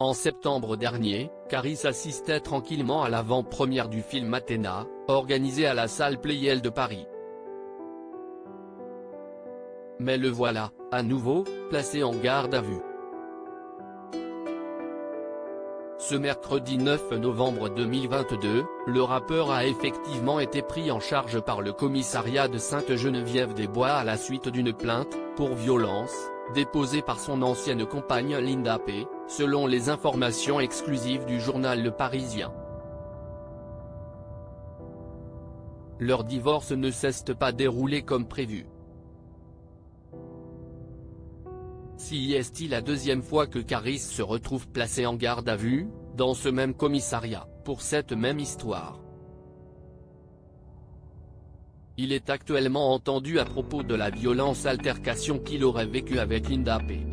En septembre dernier, Caris assistait tranquillement à l'avant-première du film Athéna, organisé à la salle Pleyel de Paris. Mais le voilà, à nouveau, placé en garde à vue. Ce mercredi 9 novembre 2022, le rappeur a effectivement été pris en charge par le commissariat de Sainte-Geneviève-des-Bois à la suite d'une plainte, pour violence, déposée par son ancienne compagne Linda P., selon les informations exclusives du journal Le Parisien. Leur divorce ne s'est pas déroulé comme prévu. Si est la deuxième fois que Caris se retrouve placé en garde à vue, dans ce même commissariat, pour cette même histoire. Il est actuellement entendu à propos de la violente altercation qu'il aurait vécue avec Linda P.,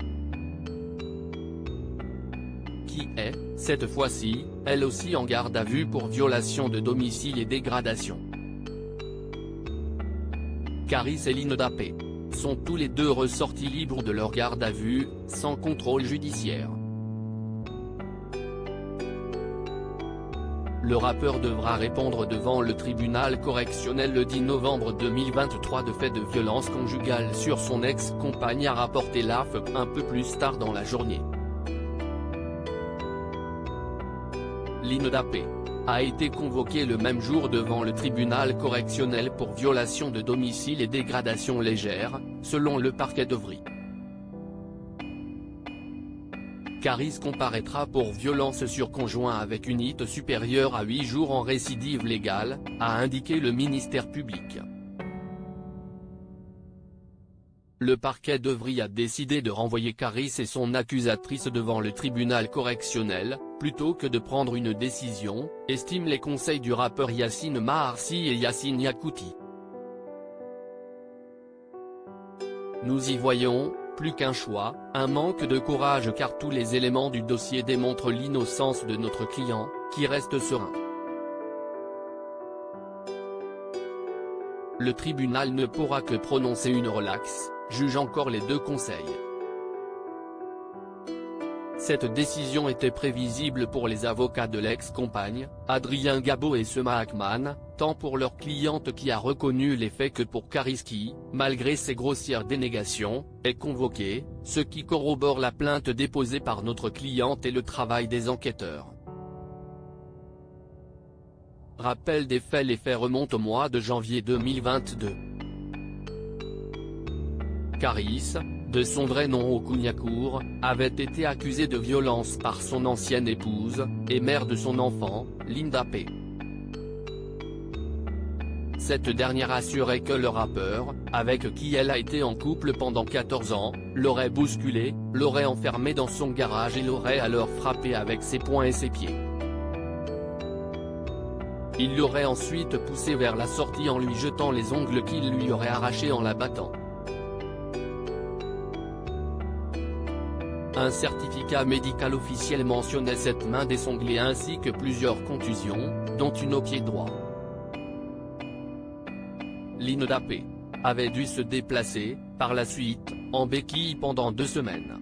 qui est, cette fois-ci, elle aussi en garde à vue pour violation de domicile et dégradation. Caris et Linda P. sont tous les deux ressortis libres de leur garde à vue, sans contrôle judiciaire. Le rappeur devra répondre devant le tribunal correctionnel le 10 novembre 2023 de faits de violence conjugale sur son ex-compagne, a rapporté l'AFP un peu plus tard dans la journée. Linda P. a été convoquée le même jour devant le tribunal correctionnel pour violation de domicile et dégradation légère, selon le parquet d'Evry. Caris comparaîtra pour violence sur conjoint avec une ITE supérieure à 8 jours en récidive légale, a indiqué le ministère public. Le parquet d'Evry a décidé de renvoyer Caris et son accusatrice devant le tribunal correctionnel, plutôt que de prendre une décision, estiment les conseils du rappeur Yacine Maharsi et Yacine Yakouti. Nous y voyons, plus qu'un choix, un manque de courage car tous les éléments du dossier démontrent l'innocence de notre client, qui reste serein. Le tribunal ne pourra que prononcer une relaxe, juge encore les deux conseils. Cette décision était prévisible pour les avocats de l'ex-compagne, Adrien Gabot et Sema Akman, tant pour leur cliente qui a reconnu les faits que pour Caris qui, malgré ses grossières dénégations, est convoqué, ce qui corrobore la plainte déposée par notre cliente et le travail des enquêteurs. Rappel des faits: les faits remontent au mois de janvier 2022. Caris, de son vrai nom Okouniakour, avait été accusé de violence par son ancienne épouse, et mère de son enfant, Linda P. Cette dernière assurait que le rappeur, avec qui elle a été en couple pendant 14 ans, l'aurait bousculé, l'aurait enfermé dans son garage et l'aurait alors frappé avec ses poings et ses pieds. Il l'aurait ensuite poussé vers la sortie en lui jetant les ongles qu'il lui aurait arrachés en la battant. Un certificat médical officiel mentionnait cette main désanglée ainsi que plusieurs contusions, dont une au pied droit. Linda P. avait dû se déplacer, par la suite, en béquille pendant 2 semaines.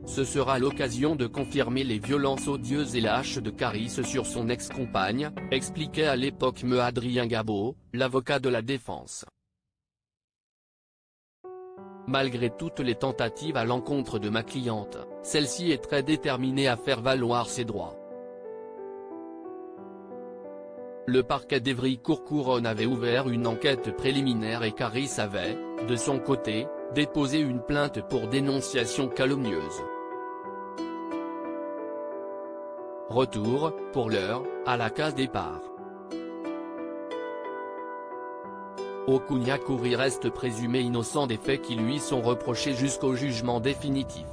Ce sera l'occasion de confirmer les violences odieuses et lâches de Caris sur son ex-compagne, expliquait à l'époque Adrien Gabot, l'avocat de la défense. Malgré toutes les tentatives à l'encontre de ma cliente, celle-ci est très déterminée à faire valoir ses droits. Le parquet d'Evry-Courcouronnes avait ouvert une enquête préliminaire et Caris avait, de son côté, déposé une plainte pour dénonciation calomnieuse. Retour, pour l'heure, à la case départ. Okouniakour reste présumé innocent des faits qui lui sont reprochés jusqu'au jugement définitif.